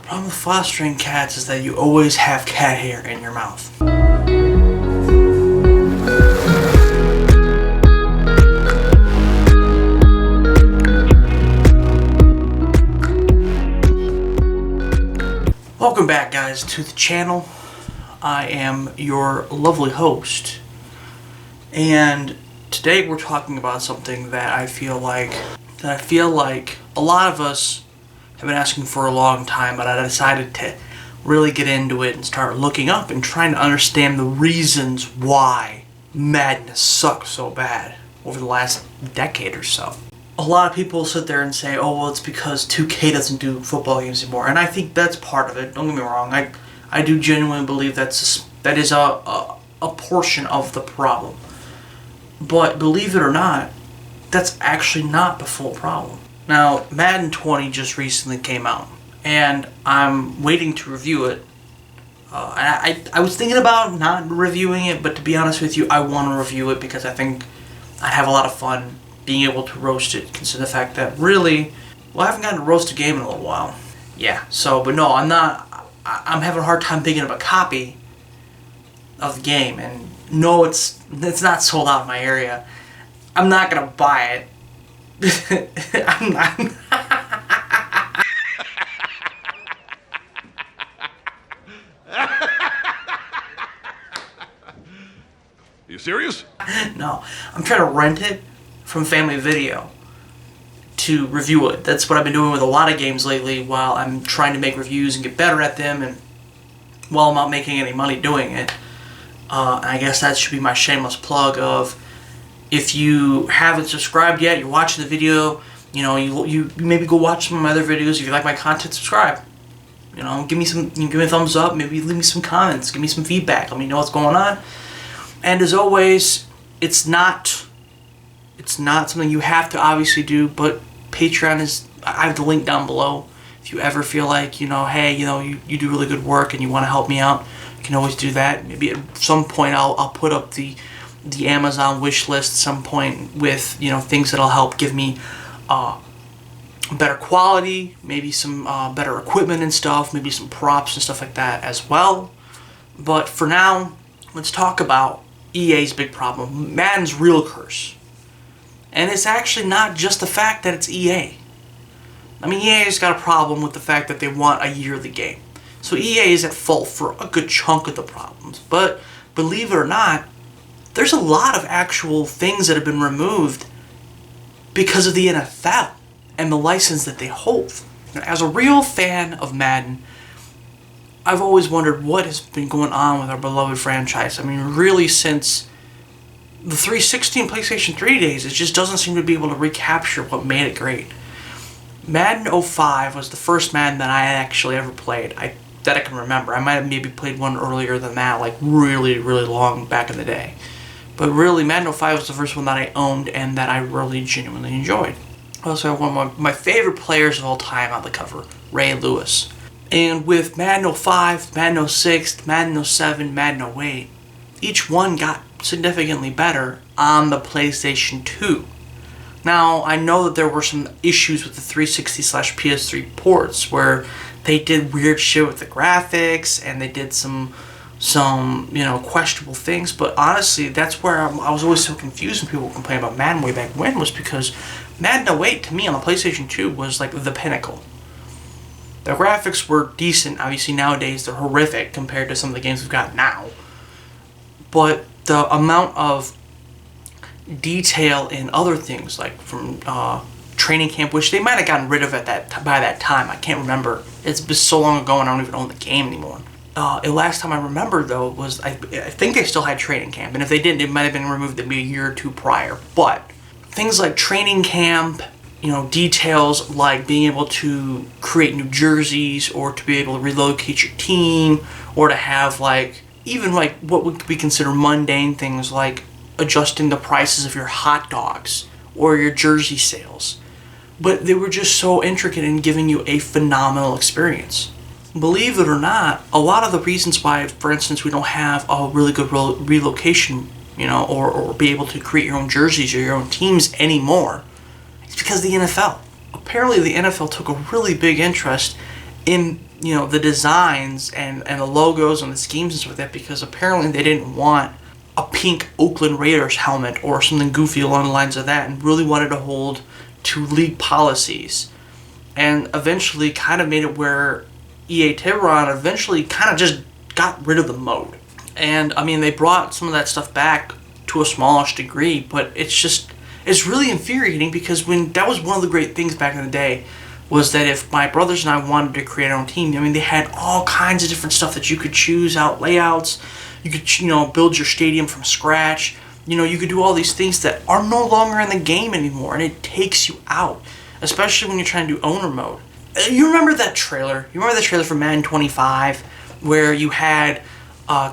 problem with fostering cats is that you always have cat hair in your mouth. Welcome back, guys, to the channel. I am your lovely host, and today we're talking about something that I feel like a lot of us have been asking for a long time, but I decided to really get into it and start looking up and trying to understand the reasons why Madden sucked so bad over the last decade or so. A lot of people sit there and say, oh, well, it's because 2K doesn't do football games anymore. And I think that's part of it. Don't get me wrong. I do genuinely believe that is a portion of the problem. But believe it or not, that's actually not the full problem. Now, Madden 20 just recently came out, and I'm waiting to review it. I was thinking about not reviewing it, but to be honest with you, I want to review it because I think I'd have a lot of fun being able to roast it, consider the fact that really, I haven't gotten to roast a game in a little while. Yeah, but no, I'm having a hard time thinking of a copy of the game, and no, it's not sold out in my area. I'm not gonna buy it. You serious? No, I'm trying to rent it from Family Video to review it. That's what I've been doing with a lot of games lately while I'm trying to make reviews and get better at them, and while I'm not making any money doing it. I guess that should be my shameless plug of, if you haven't subscribed yet, you're watching the video, you maybe go watch some of my other videos. If you like my content, subscribe. Give me a thumbs up, maybe leave me some comments, give me some feedback, let me know what's going on. And as always, it's not something you have to obviously do, but Patreon is, I have the link down below. If you ever feel like, hey, you do really good work and you want to help me out, you can always do that. Maybe at some point I'll put up the Amazon wish list at some point with, things that'll help give me better quality, maybe some better equipment and stuff, maybe some props and stuff like that as well. But for now, let's talk about EA's big problem, Madden's real curse. And it's actually not just the fact that it's EA. I mean, EA's got a problem with the fact that they want a yearly game. So EA is at fault for a good chunk of the problems. But believe it or not, there's a lot of actual things that have been removed because of the NFL and the license that they hold. As a real fan of Madden, I've always wondered what has been going on with our beloved franchise. I mean, really, since the 360 and PlayStation 3 days, it just doesn't seem to be able to recapture what made it great. Madden 05 was the first Madden that I actually ever played, that I can remember. I might have maybe played one earlier than that, like really, really long back in the day. But really, Madden 05 was the first one that I owned and that I really genuinely enjoyed. I also have one of my favorite players of all time on the cover, Ray Lewis. And with Madden 05, Madden 06, Madden 07, Madden 08, each one got significantly better on the PlayStation 2. Now, I know that there were some issues with the 360/PS3 ports where they did weird shit with the graphics and they did some questionable things, but honestly, that's where I was always so confused when people complained about Madden way back when, was because Madden 08 to me on the PlayStation 2 was like the pinnacle. The graphics were decent. Obviously nowadays they're horrific compared to some of the games we've got now, but the amount of detail in other things, like from training camp, which they might have gotten rid of by that time, I can't remember. It's been so long ago and I don't even own the game anymore. The last time I remember, though, was I think they still had training camp, and if they didn't, it might have been removed maybe a year or two prior. But things like training camp, details like being able to create new jerseys, or to be able to relocate your team, or to have even what would be considered mundane things like adjusting the prices of your hot dogs or your jersey sales. But they were just so intricate in giving you a phenomenal experience. Believe it or not, a lot of the reasons why, for instance, we don't have a really good relocation, or be able to create your own jerseys or your own teams anymore, is because of the NFL. Apparently the NFL took a really big interest in the designs and the logos and the schemes and stuff like that, because apparently they didn't want a pink Oakland Raiders helmet or something goofy along the lines of that, and really wanted to hold to league policies. And eventually kind of made it where EA Tiburon eventually kind of just got rid of the mode. And I mean, they brought some of that stuff back to a smallish degree, but it's really infuriating, because when that was one of the great things back in the day, was that if my brothers and I wanted to create our own team, I mean, they had all kinds of different stuff that you could choose out, layouts, you could, build your stadium from scratch, you could do all these things that are no longer in the game anymore, and it takes you out, especially when you're trying to do owner mode. You remember that trailer? You remember the trailer for Madden 25, where you had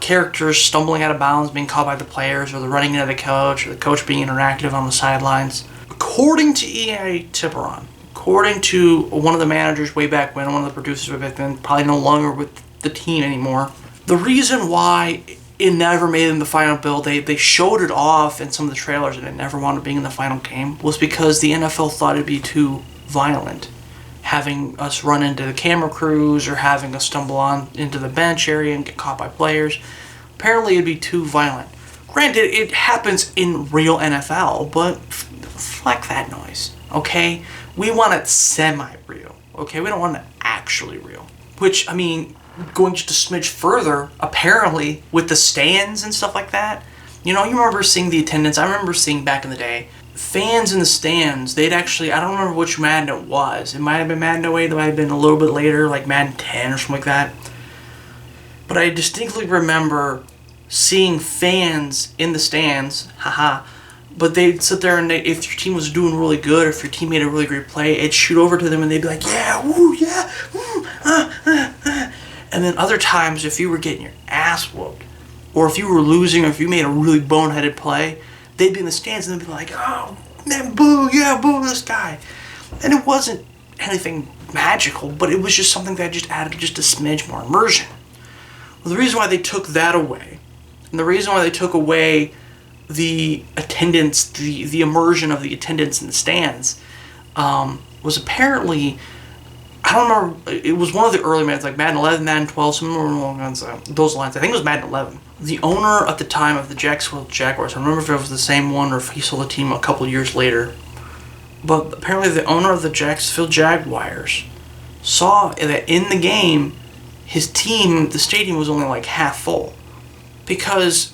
characters stumbling out of bounds, being caught by the players, or the running into the coach, or the coach being interactive on the sidelines? According to EA Tiburon, according to one of the managers way back when, one of the producers way back then, probably no longer with the team anymore, the reason why it never made it in the final build, they showed it off in some of the trailers and it never wound up being in the final game, was because the NFL thought it'd be too violent. Having us run into the camera crews, or having us stumble on into the bench area and get caught by players. Apparently it'd be too violent. Granted, it happens in real NFL, but fuck that noise, okay? We want it semi-real, okay? We don't want it actually real. Which, I mean, going just a smidge further, apparently, with the stands and stuff like that, you remember seeing the attendance. I remember seeing back in the day, fans in the stands, they'd actually, I don't remember which Madden it was. It might have been Madden 08, it might have been a little bit later, like Madden 10 or something like that. But I distinctly remember seeing fans in the stands, but they'd sit there and if your team was doing really good, or if your team made a really great play, it'd shoot over to them and they'd be like, yeah, woo, yeah, woo, And then other times, if you were getting your ass whooped, or if you were losing, or if you made a really boneheaded play, they'd be in the stands and they'd be like, oh, man, boo, yeah, boo this guy. And it wasn't anything magical, but it was just something that just added just a smidge more immersion. Well, the reason why they took that away, and the reason why they took away the attendance, the immersion of the attendance in the stands, was apparently, I don't remember, it was one of the early Maddens, like Madden 11, Madden 12, somewhere along those lines. I think it was Madden 11. The owner at the time of the Jacksonville Jaguars, I don't remember if it was the same one or if he sold the team a couple years later, but apparently the owner of the Jacksonville Jaguars saw that in the game, his team, the stadium was only like half full, because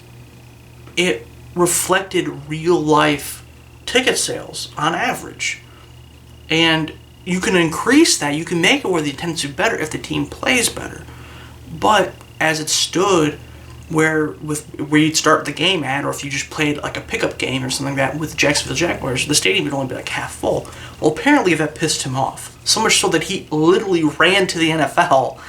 it reflected real life ticket sales on average. And you can increase that, you can make it where the attendance is better if the team plays better. But as it stood, where you'd start the game at, or if you just played like a pickup game or something like that with the Jacksonville Jaguars, the stadium would only be like half full. Well, apparently that pissed him off. So much so that he literally ran to the NFL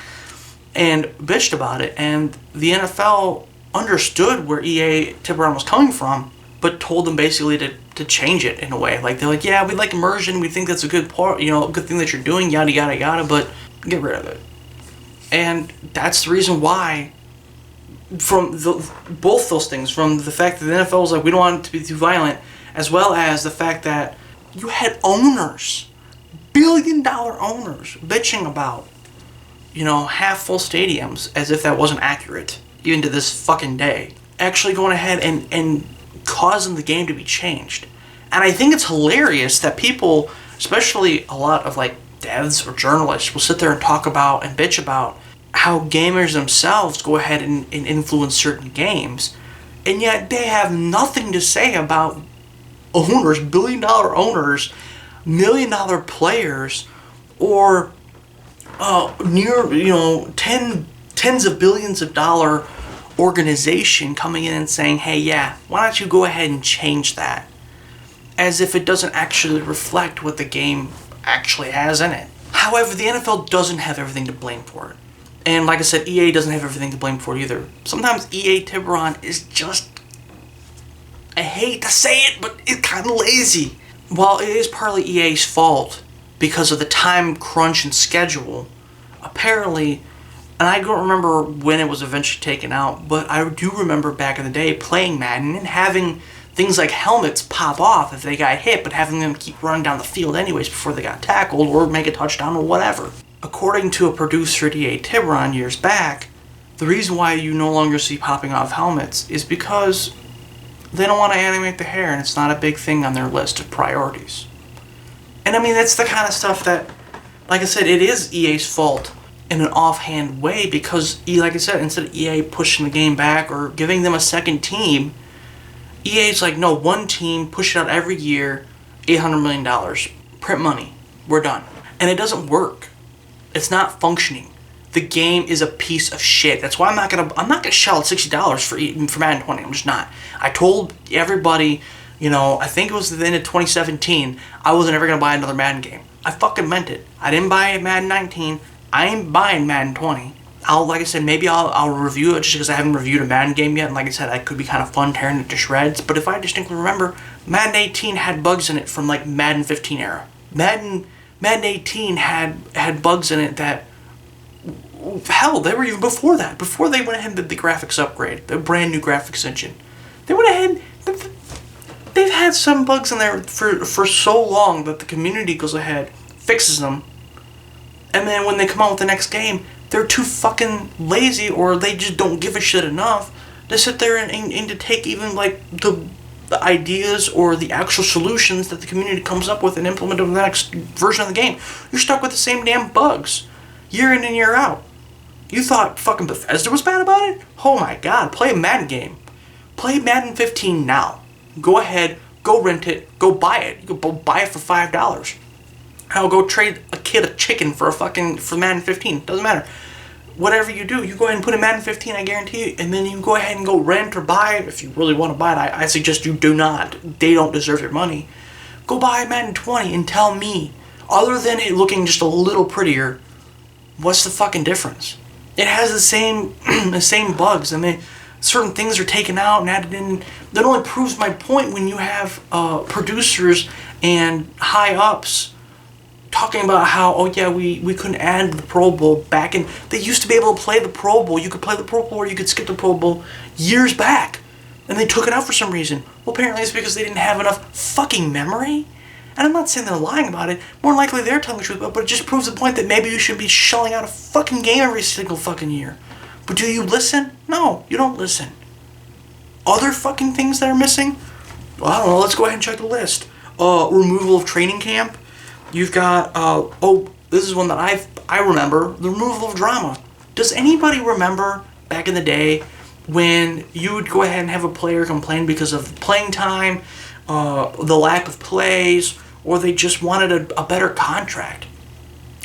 and bitched about it. And the NFL understood where EA Tiburon was coming from, but told them basically to change it in a way. Like, they're like, yeah, we like immersion, we think that's a good part, a good thing that you're doing, yada, yada, yada, but get rid of it. And that's the reason why, from both those things, from the fact that the NFL was like, we don't want it to be too violent, as well as the fact that you had owners, billion-dollar owners, bitching about, half-full stadiums, as if that wasn't accurate, even to this fucking day, actually going ahead and causing the game to be changed. And I think it's hilarious that people, especially a lot of like devs or journalists, will sit there and talk about and bitch about how gamers themselves go ahead and influence certain games, and yet they have nothing to say about owners, billion-dollar owners, million-dollar players, or tens of billions of dollar organization coming in and saying, hey, yeah, why don't you go ahead and change that? As if it doesn't actually reflect what the game actually has in it. However, the NFL doesn't have everything to blame for it. And like I said, EA doesn't have everything to blame for it either. Sometimes EA Tiburon is just, I hate to say it, but it's kind of lazy. While it is partly EA's fault because of the time crunch and schedule, apparently, and I don't remember when it was eventually taken out, but I do remember back in the day playing Madden and having things like helmets pop off if they got hit, but having them keep running down the field anyways before they got tackled or make a touchdown or whatever. according to a producer at EA Tiburon years back, the reason why you no longer see popping off helmets is because they don't want to animate the hair, and it's not a big thing on their list of priorities. And I mean, that's the kind of stuff that, like I said, it is EA's fault in an offhand way, because, like I said, instead of EA pushing the game back or giving them a second team, EA's like, no, one team, push it out every year, $800 million, print money, we're done. And it doesn't work. It's not functioning. The game is a piece of shit. That's why I'm not gonna shell out $60 for Madden 20. I'm just not. I told everybody, I think it was the end of 2017, I wasn't ever gonna buy another Madden game. I fucking meant it. I didn't buy Madden 19. I ain't buying Madden 20. Like I said, maybe I'll review it just because I haven't reviewed a Madden game yet. And like I said, it could be kind of fun tearing it to shreds. But if I distinctly remember, Madden 18 had bugs in it from like Madden 15 era. Madden 18 had bugs in it that, hell, they were even before that. Before they went ahead and did the graphics upgrade, the brand new graphics engine. They went ahead, they've had some bugs in there for so long that the community goes ahead, fixes them, and then when they come out with the next game, they're too fucking lazy, or they just don't give a shit enough to sit there and to take even like the ideas or the actual solutions that the community comes up with and implement them in the next version of the game. You're stuck with the same damn bugs, year in and year out. You thought fucking Bethesda was bad about it? Oh my god, play a Madden game. Play Madden 15 now. Go ahead, go rent it, go buy it. You go buy it for $5. I'll go trade a kid a chicken for Madden 15. Doesn't matter. Whatever you do, you go ahead and put in Madden 15, I guarantee you, and then you go ahead and go rent or buy it if you really want to buy it. I suggest you do not. They don't deserve your money. Go buy Madden 20 and tell me, other than it looking just a little prettier, what's the fucking difference? It has the same bugs. I mean, certain things are taken out and added in. That only proves my point when you have producers and high-ups talking about how, oh yeah, we couldn't add the Pro Bowl back in. They used to be able to play the Pro Bowl. You could play the Pro Bowl or you could skip the Pro Bowl years back. And they took it out for some reason. Well, apparently it's because they didn't have enough fucking memory. And I'm not saying they're lying about it. More likely they're telling the truth about it, but it just proves the point that maybe you should be shelling out a fucking game every single fucking year. But do you listen? No, you don't listen. Other fucking things that are missing? Well, I don't know. Let's go ahead and check the list. Removal of training camp. You've got, this is one that I remember, the removal of drama. Does anybody remember back in the day when you would go ahead and have a player complain because of playing time, the lack of plays, or they just wanted a better contract?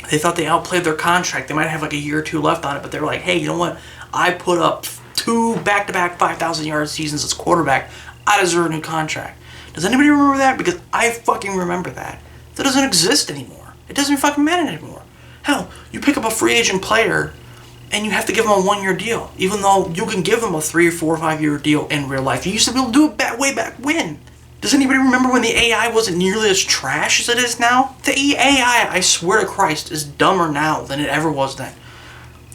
They thought they outplayed their contract. They might have like a year or two left on it, but they're like, hey, you know what? I put up 2 back-to-back 5,000-yard seasons as quarterback. I deserve a new contract. Does anybody remember that? Because I fucking remember that. That doesn't exist anymore. It doesn't fucking matter anymore. Hell, you pick up a free agent player and you have to give them a 1-year deal, even though you can give them a 3 or 4 or 5 year deal in real life. You used to be able to do it way back when. Does anybody remember when the AI wasn't nearly as trash as it is now? The AI, I swear to Christ, is dumber now than it ever was then.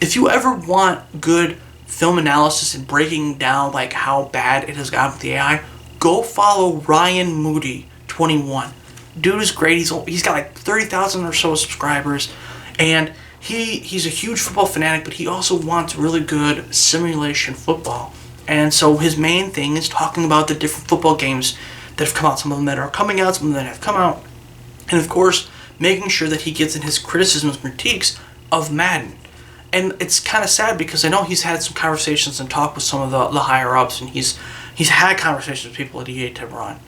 If you ever want good film analysis and breaking down like how bad it has gotten with the AI, go follow Ryan Moody 21. Dude is great. He's got like 30,000 or so subscribers, and he's a huge football fanatic, but he also wants really good simulation football. And so his main thing is talking about the different football games that have come out, some of them that are coming out, some of them that have come out, and of course making sure that he gets in his criticisms and critiques of Madden. And it's kind of sad because I know he's had some conversations and talk with some of the higher ups, and he's had conversations with people at EA Tiburon.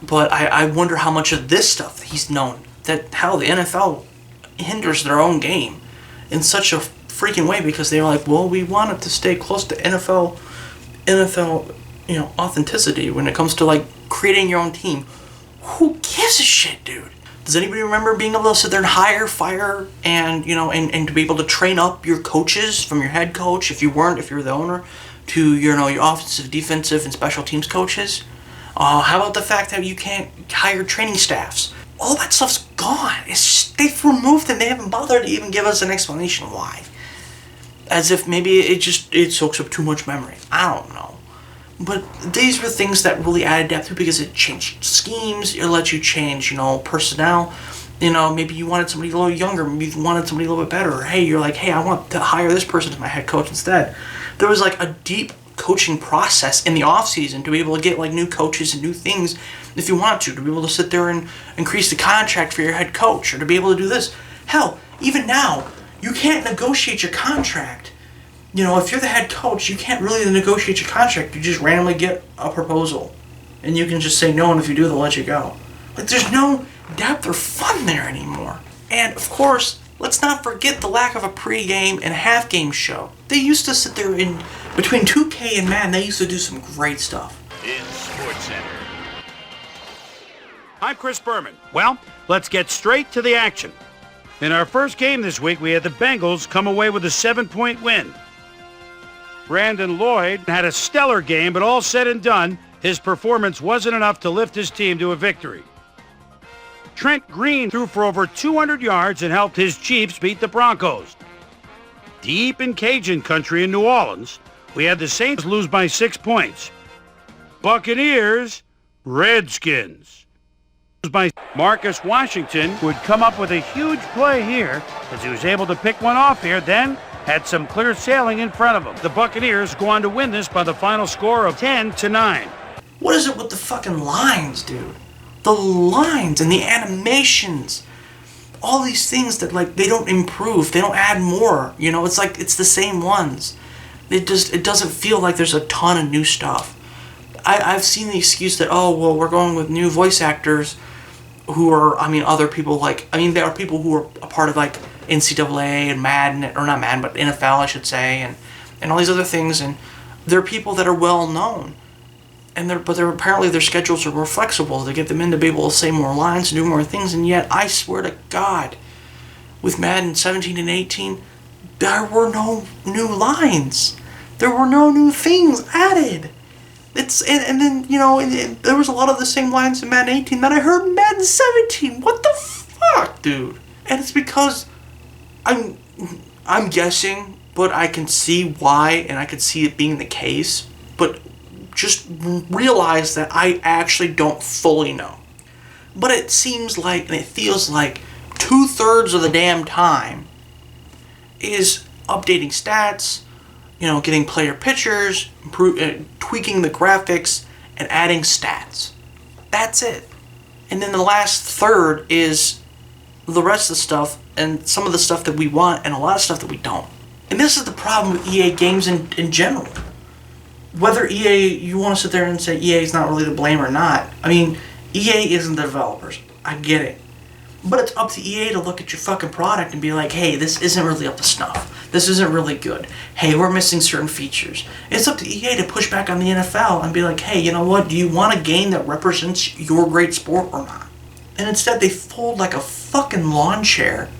But I wonder how much of this stuff he's known. That how the NFL hinders their own game in such a freaking way, because they're like, well, we want it to stay close to NFL, authenticity when it comes to like creating your own team. Who gives a shit, dude? Does anybody remember being able to sit there and hire, fire, and and to be able to train up your coaches from your head coach, if you were the owner, to your offensive, defensive, and special teams coaches? How about the fact that you can't hire training staffs? All that stuff's gone. They've removed it. They haven't bothered to even give us an explanation why. As if maybe it soaks up too much memory. I don't know. But these were things that really added depth to, because it changed schemes. It lets you change, personnel. You know, maybe you wanted somebody a little younger, maybe you wanted somebody a little bit better. Or, hey, you're like, hey, I want to hire this person as my head coach instead. There was like a deep coaching process in the off season to be able to get like new coaches and new things if you want to be able to sit there and increase the contract for your head coach, or to be able to do this. Hell, even now, you can't negotiate your contract. You know, if you're the head coach, you can't really negotiate your contract. You just randomly get a proposal, and you can just say no, and if you do, they'll let you go. Like, there's no depth or fun there anymore. And, of course, let's not forget the lack of a pre-game and half-game show. They used to sit there in between 2K and Madden. They used to do some great stuff. In SportsCenter. I'm Chris Berman. Well, let's get straight to the action. In our first game this week, we had the Bengals come away with a 7-point win. Brandon Lloyd had a stellar game, but all said and done, his performance wasn't enough to lift his team to a victory. Trent Green threw for over 200 yards and helped his Chiefs beat the Broncos. Deep in Cajun country in New Orleans, we had the Saints lose by 6 points. Buccaneers, Redskins. By Marcus Washington, who had come up with a huge play here as he was able to pick one off here, then had some clear sailing in front of him. The Buccaneers go on to win this by the final score of 10-9. What is it with the fucking lines, dude? The lines and the animations, all these things that, like, they don't improve, they don't add more. You know, it's like it's the same ones. It doesn't feel like there's a ton of new stuff. I've seen the excuse that, oh, well, we're going with new voice actors who are, other people there are people who are a part of like NCAA and Madden, or not Madden, but NFL, I should say, and all these other things, and they're people that are well known. But apparently their schedules are more flexible to get them in to be able to say more lines and do more things, and yet I swear to God, with Madden 17 and 18, there were no new lines. There were no new things added. And then, you know, there was a lot of the same lines in Madden 18 that I heard in Madden 17. What the fuck, dude? And it's because I'm guessing, but I can see why, and I can see it being the case, but just realize that I actually don't fully know. But it seems like, and it feels like, 2/3 of the damn time is updating stats, you know, getting player pictures, tweaking the graphics, and adding stats. That's it. And then the last third is the rest of the stuff, and some of the stuff that we want, and a lot of stuff that we don't. And this is the problem with EA games in general. Whether EA, you want to sit there and say EA is not really to blame or not. EA isn't the developers. I get it. But it's up to EA to look at your fucking product and be like, hey, this isn't really up to snuff. This isn't really good. Hey, we're missing certain features. It's up to EA to push back on the NFL and be like, hey, you know what? Do you want a game that represents your great sport or not? And instead they fold like a fucking lawn chair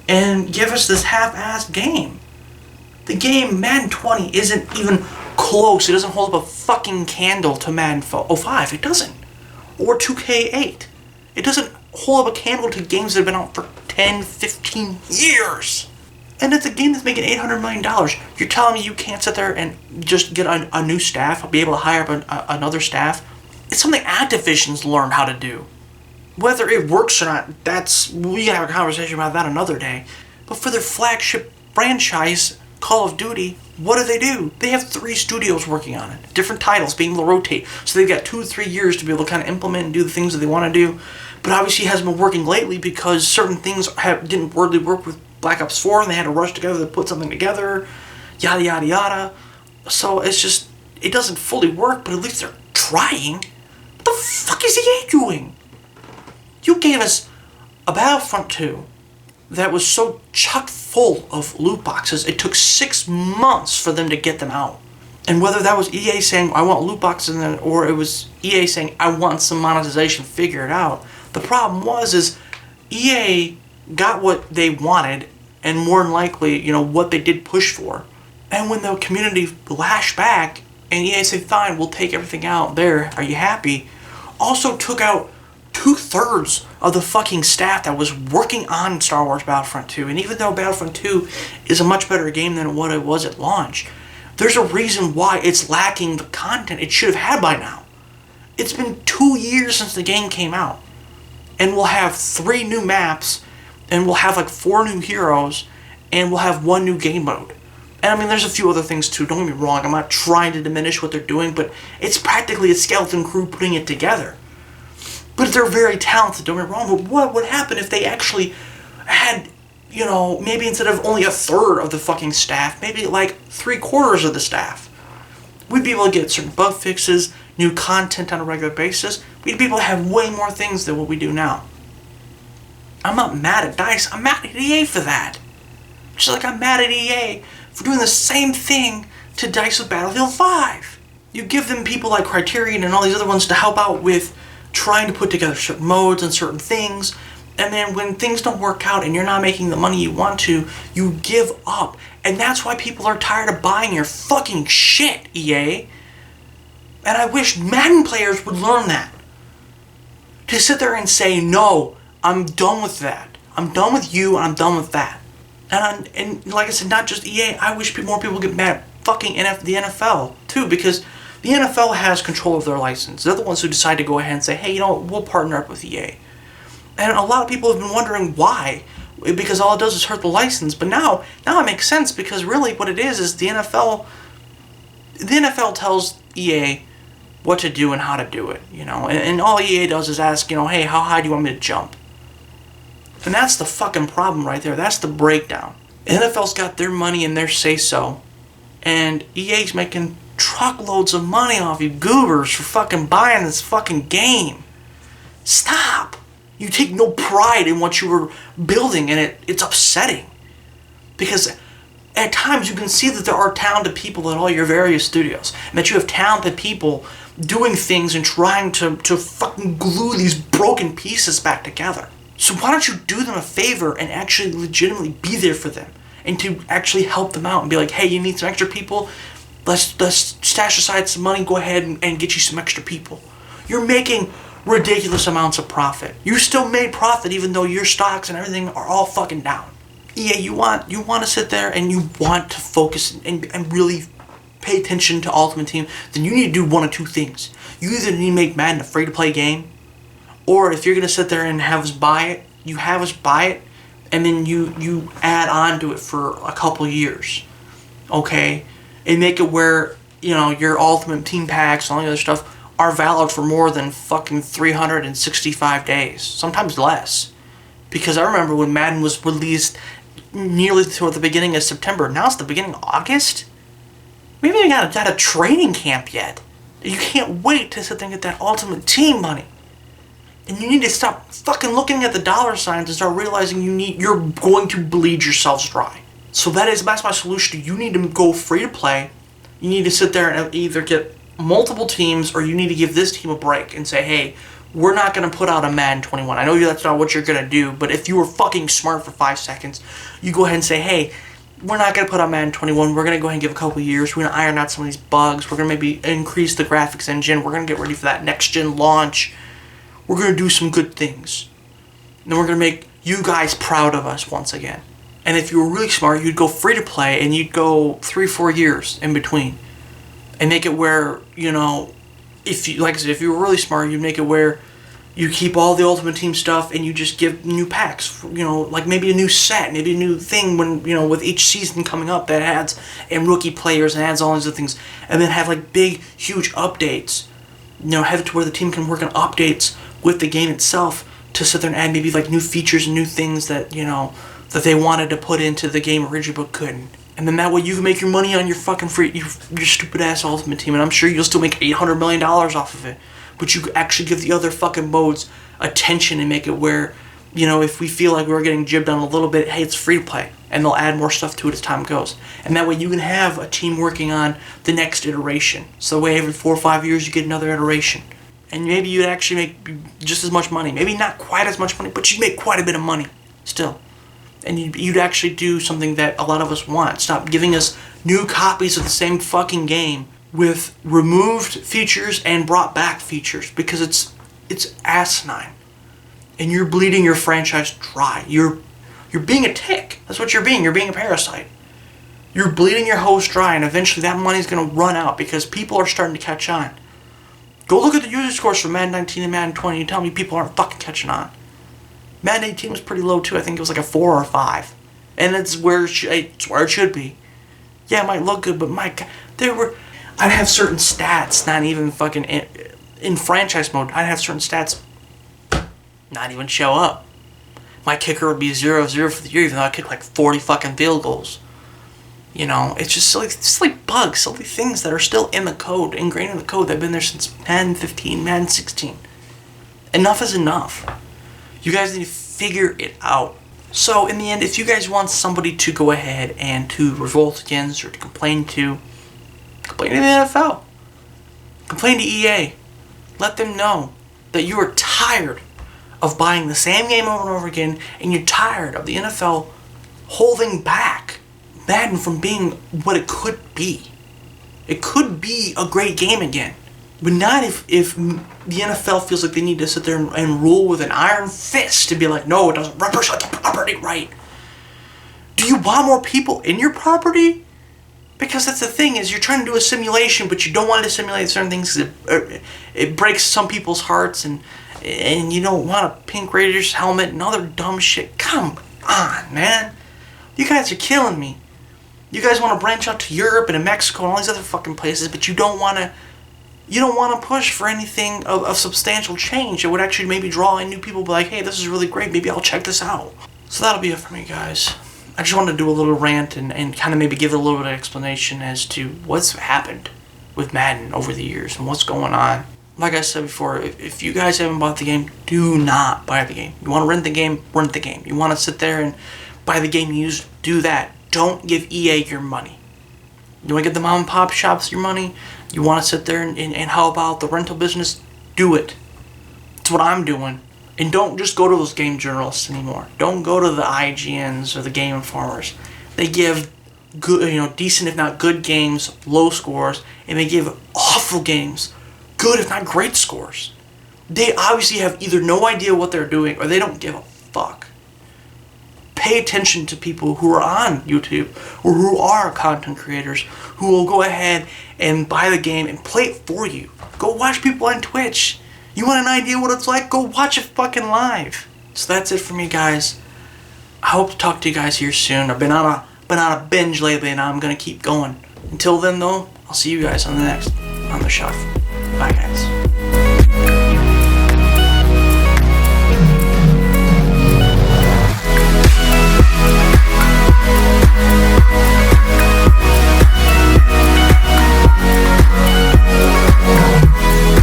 and give us this half-assed game. The game, Madden 20, isn't even close. It doesn't hold up a fucking candle to Madden 05. It doesn't. Or 2K8. It doesn't hold up a candle to games that have been out for 10, 15 years. And it's a game that's making $800 million. You're telling me you can't sit there and just get a new staff, be able to hire up another staff? It's something Activision's learned how to do. Whether it works or not, we can have a conversation about that another day. But for their flagship franchise, Call of Duty, what do? They have 3 studios working on it. Different titles being able to rotate. So they've got 2 to 3 years to be able to kind of implement and do the things that they want to do. But obviously it hasn't been working lately because certain things didn't really work with Black Ops 4 and they had to rush together to put something together. Yada, yada, yada. So it's just, it doesn't fully work, but at least they're trying. What the fuck is EA doing? You gave us a Battlefront 2 that was so chock full of loot boxes, it took 6 months for them to get them out. And whether that was EA saying, I want loot boxes, or it was EA saying, I want some monetization, figure it out. The problem is EA got what they wanted, and more than likely, you know, what they did push for. And when the community lashed back, and EA said, fine, we'll take everything out there, are you happy? Also took out 2/3 of the fucking staff that was working on Star Wars Battlefront 2. And even though Battlefront 2 is a much better game than what it was at launch, there's a reason why it's lacking the content it should have had by now. It's been 2 years since the game came out. and we'll have 3 new maps, and we'll have like 4 new heroes, and we'll have 1 new game mode. And I mean, there's a few other things too, don't get me wrong, I'm not trying to diminish what they're doing, but it's practically a skeleton crew putting it together. But they're very talented, don't get me wrong, but what would happen if they actually had, you know, maybe instead of only a third of the fucking staff, maybe like 3/4 of the staff? We'd be able to get certain bug fixes, new content on a regular basis. We'd be able to have way more things than what we do now. I'm not mad at DICE, I'm mad at EA for that. Just like I'm mad at EA for doing the same thing to DICE with Battlefield 5. You give them people like Criterion and all these other ones to help out with trying to put together certain modes and certain things, and then when things don't work out and you're not making the money you want to, you give up. And that's why people are tired of buying your fucking shit, EA. And I wish Madden players would learn that. To sit there and say, no, I'm done with that. I'm done with you and I'm done with that. And like I said, not just EA, I wish more people get mad at fucking the NFL too, because the NFL has control of their license. They're the ones who decide to go ahead and say, hey, you know what, we'll partner up with EA. And a lot of people have been wondering why, because all it does is hurt the license. But now it makes sense, because really what it is the NFL tells EA what to do and how to do it, you know, and all EA does is ask, you know, hey, how high do you want me to jump? And that's the fucking problem right there. That's the breakdown. NFL's got their money and their say-so, and EA's making truckloads of money off you goobers for fucking buying this fucking game. Stop! You take no pride in what you were building, and it's upsetting. Because at times you can see that there are talented people at all your various studios, and that you have talented people doing things and trying to fucking glue these broken pieces back together. So why don't you do them a favor and actually legitimately be there for them, and to actually help them out and be like, hey, you need some extra people? Let's stash aside some money, go ahead and get you some extra people. You're making ridiculous amounts of profit. You still made profit even though your stocks and everything are all fucking down. EA, you want to sit there and you want to focus and really pay attention to Ultimate Team, then you need to do one of two things. You either need to make Madden a free-to-play game, or if you're going to sit there and have us buy it, you have us buy it, and then you add on to it for a couple years, okay? And make it where, you know, your Ultimate Team packs and all the other stuff are valid for more than fucking 365 days, sometimes less. Because I remember when Madden was released nearly toward the beginning of September. Now it's the beginning of August? We haven't even got a training camp yet. You can't wait to sit there and get that Ultimate Team money. And you need to stop fucking looking at the dollar signs and start realizing you're going to bleed yourselves dry. So that's my solution. You need to go free to play. You need to sit there and either get multiple teams, or you need to give this team a break and say, hey, we're not going to put out a Madden 21. I know that's not what you're going to do, but if you were fucking smart for 5 seconds, you go ahead and say, hey, we're not going to put out Madden 21. We're going to go ahead and give a couple of years. We're going to iron out some of these bugs. We're going to maybe increase the graphics engine. We're going to get ready for that next-gen launch. We're going to do some good things. And then we're going to make you guys proud of us once again. And if you were really smart, you'd go free to play, and you'd go 3-4 years in between. And make it where, you know, if you were really smart, you'd make it where you keep all the Ultimate Team stuff and you just give new packs, you know, like maybe a new set, maybe a new thing when, you know, with each season coming up that adds and rookie players and adds all these other things, and then have like big, huge updates, you know, have it to where the team can work on updates with the game itself to sit there and add maybe like new features and new things that, you know, that they wanted to put into the game originally but couldn't. And then that way you can make your money on your fucking your stupid ass Ultimate Team, and I'm sure you'll still make $800 million off of it. But you actually give the other fucking modes attention and make it where, you know, if we feel like we're getting jibbed on a little bit, hey, it's free to play, and they'll add more stuff to it as time goes. And that way you can have a team working on the next iteration. So that way every 4 or 5 years you get another iteration. And maybe you'd actually make just as much money. Maybe not quite as much money, but you'd make quite a bit of money still. And you'd actually do something that a lot of us want. Stop giving us new copies of the same fucking game with removed features and brought back features, because it's asinine. And you're bleeding your franchise dry. You're being a tick. That's what you're being. You're being a parasite. You're bleeding your hose dry, and eventually that money's going to run out because people are starting to catch on. Go look at the user scores for Madden 19 and Madden 20 and tell me people aren't fucking catching on. Madden 18 was pretty low too. I think it was like a 4 or a 5. And it's where it should be. Yeah, it might look good, but my God, I'd have certain stats, not even fucking in franchise mode. I'd have certain stats not even show up. My kicker would be 0-0 for the year, even though I kicked like 40 fucking field goals. You know, it's just silly bugs, silly things that are still in the code, ingrained in the code that have been there since Madden 15, Madden 16. Enough is enough. You guys need to figure it out. So, in the end, if you guys want somebody to go ahead and to revolt against or to complain to the NFL. Complain to EA. Let them know that you are tired of buying the same game over and over again, and you're tired of the NFL holding back Madden from being what it could be. It could be a great game again, but not if the NFL feels like they need to sit there and rule with an iron fist to be like, no, it doesn't represent the property right. Do you want more people in your property? Because that's the thing, is you're trying to do a simulation, but you don't want to simulate certain things because it breaks some people's hearts, and you don't want a Pink Raiders helmet and other dumb shit. Come on, man. You guys are killing me. You guys want to branch out to Europe and to Mexico and all these other fucking places, but you don't want to push for anything of substantial change that would actually maybe draw in new people, be like, hey, this is really great, maybe I'll check this out. So that'll be it for me, guys. I just wanted to do a little rant and kind of maybe give a little bit of explanation as to what's happened with Madden over the years and what's going on. Like I said before, if you guys haven't bought the game, do not buy the game. You want to rent the game, rent the game. You want to sit there and buy the game used, do that. Don't give EA your money. You want to give the mom and pop shops your money? You want to sit there and help out the rental business? Do it. That's what I'm doing. And don't just go to those game journalists anymore. Don't go to the IGNs or the Game Informers. They give good, decent if not good games, low scores, and they give awful games, good if not great scores. They obviously have either no idea what they're doing or they don't give a fuck. Pay attention to people who are on YouTube or who are content creators who will go ahead and buy the game and play it for you. Go watch people on Twitch. You want an idea what it's like? Go watch it fucking live. So that's it for me, guys. I hope to talk to you guys here soon. I've been on a binge lately, and I'm gonna keep going. Until then, though, I'll see you guys on the next On the Shelf. Bye, guys.